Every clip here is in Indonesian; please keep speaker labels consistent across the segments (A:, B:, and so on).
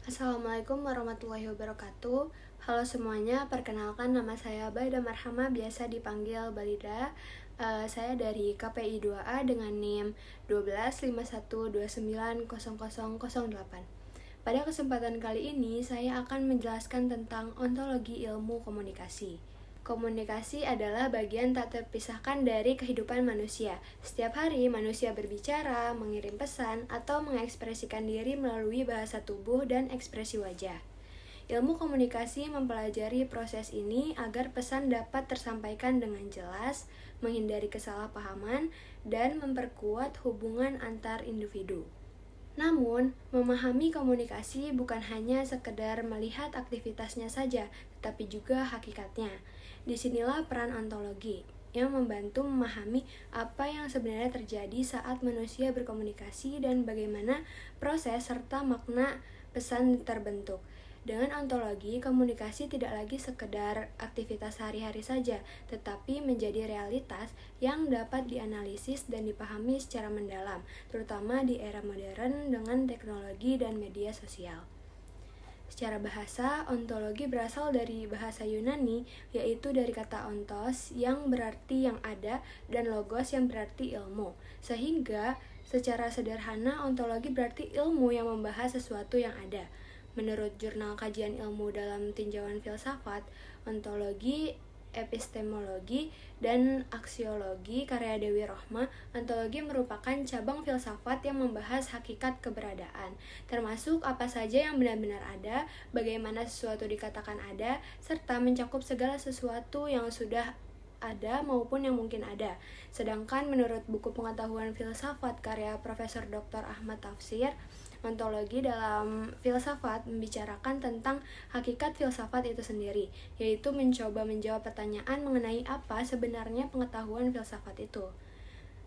A: Assalamualaikum warahmatullahi wabarakatuh. Halo semuanya, perkenalkan nama saya Baida Marhama, biasa dipanggil Balida. Saya dari KPI 2A dengan NIM 1251290008. Pada kesempatan kali ini, saya akan menjelaskan tentang ontologi ilmu komunikasi. Komunikasi adalah bagian tak terpisahkan dari kehidupan manusia. Setiap hari, manusia berbicara, mengirim pesan, atau mengekspresikan diri melalui bahasa tubuh dan ekspresi wajah. Ilmu komunikasi mempelajari proses ini agar pesan dapat tersampaikan dengan jelas, menghindari kesalahpahaman, dan memperkuat hubungan antar individu. Namun, memahami komunikasi bukan hanya sekedar melihat aktivitasnya saja, tetapi juga hakikatnya. Disinilah peran ontologi, yang membantu memahami apa yang sebenarnya terjadi saat manusia berkomunikasi dan bagaimana proses serta makna pesan terbentuk. Dengan ontologi, komunikasi tidak lagi sekedar aktivitas sehari-hari saja, tetapi menjadi realitas yang dapat dianalisis dan dipahami secara mendalam, terutama di era modern dengan teknologi dan media sosial. Secara bahasa, ontologi berasal dari bahasa Yunani, yaitu dari kata ontos yang berarti yang ada dan logos yang berarti ilmu. Sehingga, secara sederhana, ontologi berarti ilmu yang membahas sesuatu yang ada. Menurut Jurnal Kajian Ilmu dalam Tinjauan Filsafat, ontologi, epistemologi, dan aksiologi karya Dewi Rohma, ontologi merupakan cabang filsafat yang membahas hakikat keberadaan, termasuk apa saja yang benar-benar ada, bagaimana sesuatu dikatakan ada, serta mencakup segala sesuatu yang sudah ada maupun yang mungkin ada. Sedangkan menurut buku Pengetahuan Filsafat karya Profesor Dr. Ahmad Tafsir, ontologi dalam filsafat membicarakan tentang hakikat filsafat itu sendiri, yaitu mencoba menjawab pertanyaan mengenai apa sebenarnya pengetahuan filsafat itu.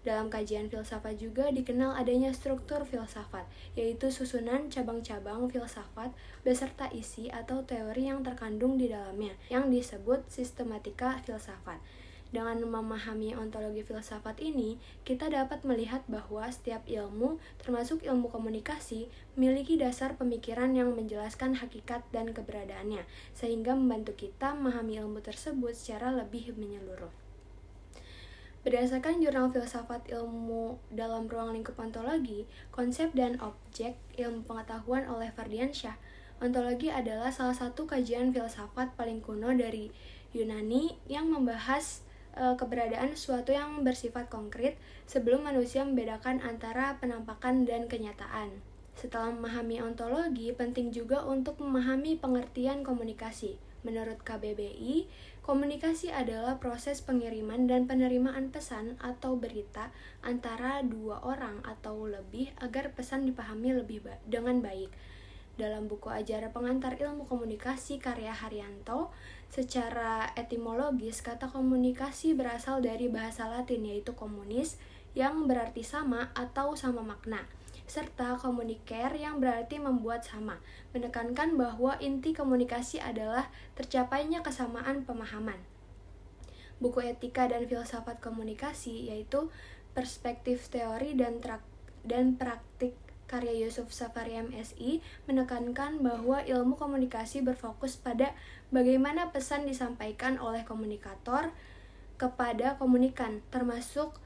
A: Dalam kajian filsafat juga dikenal adanya struktur filsafat, yaitu susunan cabang-cabang filsafat beserta isi atau teori yang terkandung di dalamnya, yang disebut sistematika filsafat. Dengan memahami ontologi filsafat ini, kita dapat melihat bahwa setiap ilmu, termasuk ilmu komunikasi, memiliki dasar pemikiran yang menjelaskan hakikat dan keberadaannya, sehingga membantu kita memahami ilmu tersebut secara lebih menyeluruh. Berdasarkan Jurnal Filsafat Ilmu dalam Ruang Lingkup Ontologi, Konsep dan Objek Ilmu Pengetahuan oleh Ferdiansyah, ontologi adalah salah satu kajian filsafat paling kuno dari Yunani yang membahas keberadaan sesuatu yang bersifat konkret sebelum manusia membedakan antara penampakan dan kenyataan. Setelah memahami ontologi, penting juga untuk memahami pengertian komunikasi. Menurut KBBI, komunikasi adalah proses pengiriman dan penerimaan pesan atau berita antara dua orang atau lebih agar pesan dipahami dengan baik. Dalam buku Ajar Pengantar Ilmu Komunikasi karya Haryanto, secara etimologis kata komunikasi berasal dari bahasa Latin yaitu communis yang berarti sama atau sama makna, serta communicare yang berarti membuat sama, menekankan bahwa inti komunikasi adalah tercapainya kesamaan pemahaman. Buku Etika dan Filsafat Komunikasi yaitu Perspektif Teori dan Praktik karya Yusuf Safari MSI menekankan bahwa ilmu komunikasi berfokus pada bagaimana pesan disampaikan oleh komunikator kepada komunikan, termasuk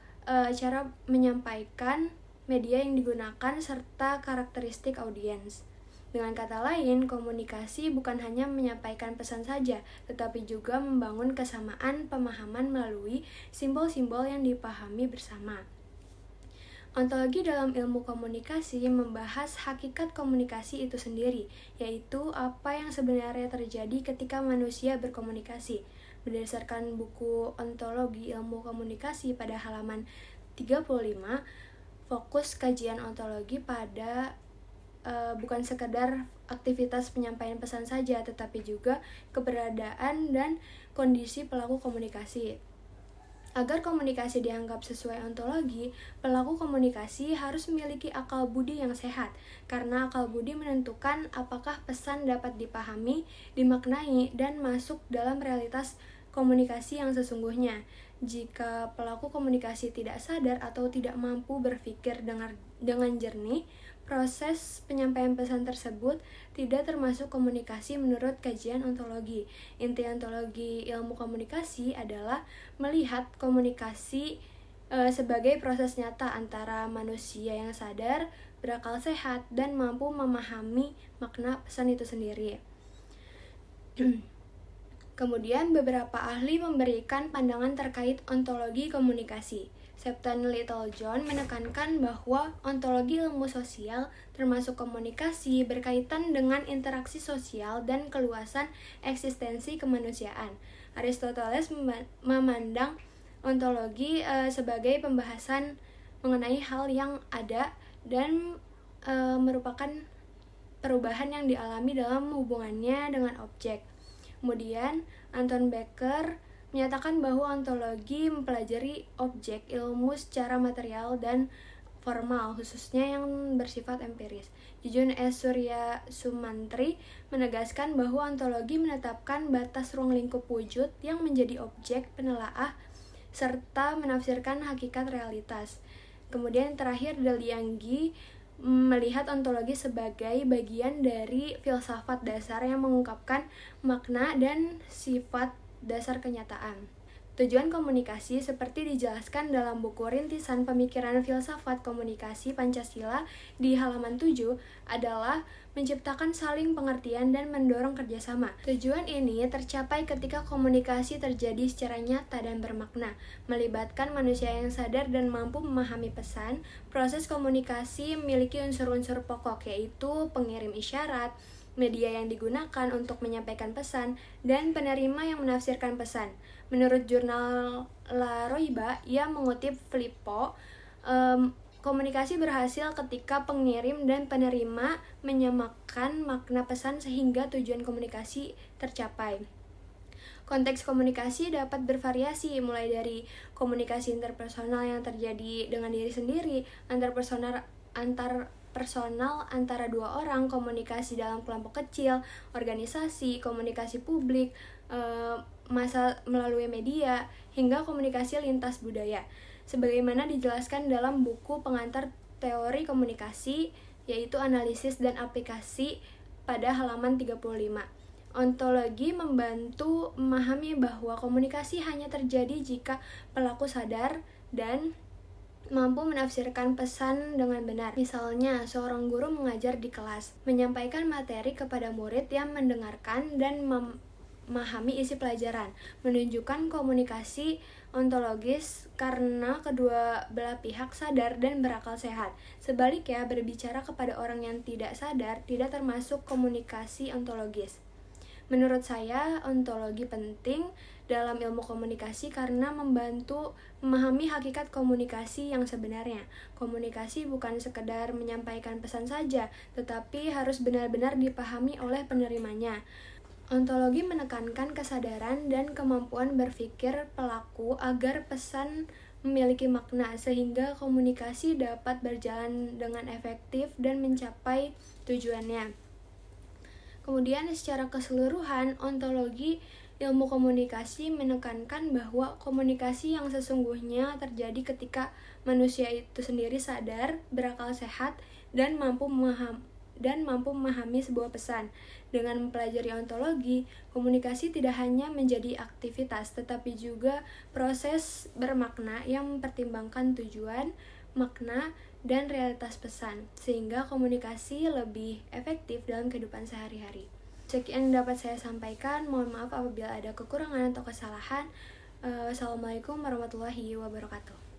A: cara menyampaikan, media yang digunakan, serta karakteristik audiens. Dengan kata lain, komunikasi bukan hanya menyampaikan pesan saja, tetapi juga membangun kesamaan pemahaman melalui simbol-simbol yang dipahami bersama. Ontologi dalam ilmu komunikasi membahas hakikat komunikasi itu sendiri, yaitu apa yang sebenarnya terjadi ketika manusia berkomunikasi. Berdasarkan buku Ontologi Ilmu Komunikasi pada halaman 35, fokus kajian ontologi pada bukan sekedar aktivitas penyampaian pesan saja, tetapi juga keberadaan dan kondisi pelaku komunikasi. Agar komunikasi dianggap sesuai ontologi, pelaku komunikasi harus memiliki akal budi yang sehat, karena akal budi menentukan apakah pesan dapat dipahami, dimaknai, dan masuk dalam realitas komunikasi yang sesungguhnya. Jika pelaku komunikasi tidak sadar atau tidak mampu berpikir dengan jernih, proses penyampaian pesan tersebut tidak termasuk komunikasi menurut kajian ontologi. Inti ontologi ilmu komunikasi adalah melihat komunikasi sebagai proses nyata antara manusia yang sadar, berakal sehat, dan mampu memahami makna pesan itu sendiri. Kemudian beberapa ahli memberikan pandangan terkait ontologi komunikasi. Septon Littlejohn menekankan bahwa ontologi ilmu sosial termasuk komunikasi berkaitan dengan interaksi sosial dan keluasan eksistensi kemanusiaan. Aristoteles memandang ontologi sebagai pembahasan mengenai hal yang ada dan merupakan perubahan yang dialami dalam hubungannya dengan objek. Kemudian Anton Becker menyatakan bahwa ontologi mempelajari objek ilmu secara material dan formal, khususnya yang bersifat empiris. Jujun S. Surya Sumantri menegaskan bahwa ontologi menetapkan batas ruang lingkup wujud yang menjadi objek penelaah serta menafsirkan hakikat realitas. Kemudian terakhir Dalianggi melihat ontologi sebagai bagian dari filsafat dasar yang mengungkapkan makna dan sifat dasar kenyataan. Tujuan komunikasi seperti dijelaskan dalam buku Rintisan Pemikiran Filsafat Komunikasi Pancasila di halaman 7 adalah menciptakan saling pengertian dan mendorong kerjasama. Tujuan ini tercapai ketika komunikasi terjadi secara nyata dan bermakna, melibatkan manusia yang sadar dan mampu memahami pesan. Proses komunikasi memiliki unsur-unsur pokok, yaitu pengirim isyarat, media yang digunakan untuk menyampaikan pesan, dan penerima yang menafsirkan pesan. Menurut jurnal La Roiba yang mengutip Filippo, komunikasi berhasil ketika pengirim dan penerima menyamakan makna pesan sehingga tujuan komunikasi tercapai. Konteks komunikasi dapat bervariasi, mulai dari komunikasi interpersonal yang terjadi dengan diri sendiri, antar personal antara dua orang, komunikasi dalam kelompok kecil, organisasi, komunikasi publik, masa melalui media, hingga komunikasi lintas budaya. Sebagaimana dijelaskan dalam buku pengantar teori komunikasi, yaitu Analisis dan Aplikasi pada halaman 35. Ontologi membantu memahami bahwa komunikasi hanya terjadi jika pelaku sadar dan mampu menafsirkan pesan dengan benar. Misalnya, seorang guru mengajar di kelas, menyampaikan materi kepada murid yang mendengarkan dan memahami isi pelajaran, menunjukkan komunikasi ontologis karena kedua belah pihak sadar dan berakal sehat. Sebaliknya, berbicara kepada orang yang tidak sadar tidak termasuk komunikasi ontologis. Menurut saya, ontologi penting dalam ilmu komunikasi karena membantu memahami hakikat komunikasi yang sebenarnya. Komunikasi bukan sekedar menyampaikan pesan saja, tetapi harus benar-benar dipahami oleh penerimanya. Ontologi menekankan kesadaran dan kemampuan berpikir pelaku agar pesan memiliki makna, sehingga komunikasi dapat berjalan dengan efektif dan mencapai tujuannya. Kemudian secara keseluruhan, ontologi ilmu komunikasi menekankan bahwa komunikasi yang sesungguhnya terjadi ketika manusia itu sendiri sadar, berakal sehat, dan mampu memahami sebuah pesan. Dengan mempelajari ontologi, komunikasi tidak hanya menjadi aktivitas, tetapi juga proses bermakna yang mempertimbangkan tujuan, makna, dan realitas pesan, sehingga komunikasi lebih efektif dalam kehidupan sehari-hari. Sekian yang dapat saya sampaikan, mohon maaf apabila ada kekurangan atau kesalahan. Wassalamualaikum warahmatullahi wabarakatuh.